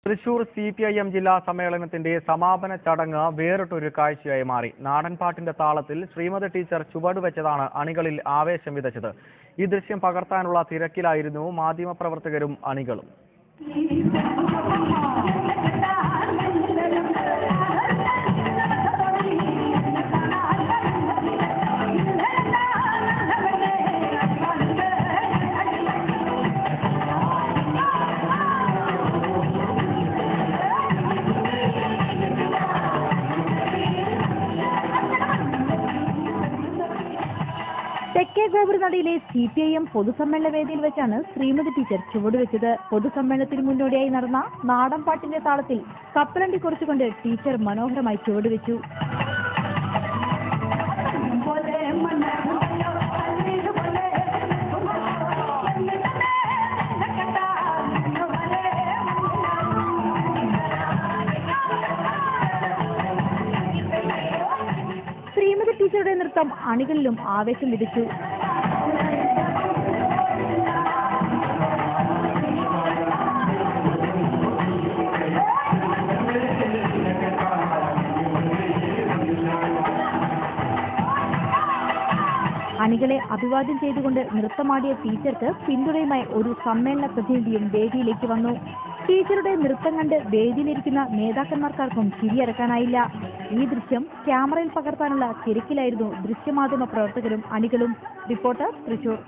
Thrissur CPIM ജില്ലാ സമ്മേളനത്തിന്റെ സമാപന ചടങ്ങ് വേറിട്ടൊരു കാഴ്ചയായി മാറി. നാടൻപാട്ടിന്റെ താളത്തിൽ ശ്രീമതി ടീച്ചർ ചുവടുവെച്ചതാണ് അണികളിൽ ആവേശം വിതച്ചത്. ഈ ദൃശ്യം പകർത്താനുള്ള തിരക്കിലായിരുന്നു മാധ്യമപ്രവർത്തകരും അണികളും. തെക്കേ ഗോപുരനടയിലെ CPIM പൊതുസമ്മേളന വേദിയിൽ വെച്ചാണ് ശ്രീമതി ടീച്ചർ ചുവടുവെച്ചത്. പൊതുസമ്മേളനത്തിന് മുന്നോടിയായി നടന്ന നാടൻപാട്ടിന്റെ താളത്തിൽ കപ്പലണ്ടി കുറിച്ചുകൊണ്ട് ടീച്ചർ മനോഹരമായി ചുവടുവെച്ചു. ശ്രീമതി ടീച്ചറുടെ നൃത്തം അണികളിലും ആവേശം വിധിച്ചു. അണികളെ അഭിവാദ്യം ചെയ്തുകൊണ്ട് നൃത്തമാടിയ ടീച്ചർക്ക് പിന്തുണയുമായി ഒരു സമ്മേളന പ്രതിനിധിയും വേദിയിലേക്ക് വന്നു. ടീച്ചറുടെ നൃത്തം കണ്ട് വേദിയിലിരിക്കുന്ന നേതാക്കന്മാർക്കാർക്കും ചിരിയടക്കാനായില്ല. ഈ ദൃശ്യം ക്യാമറയിൽ പകർത്താനുള്ള തിരക്കിലായിരുന്നു ദൃശ്യമാധ്യമ പ്രവർത്തകരും അണികളും. റിപ്പോർട്ടർ തൃശൂർ.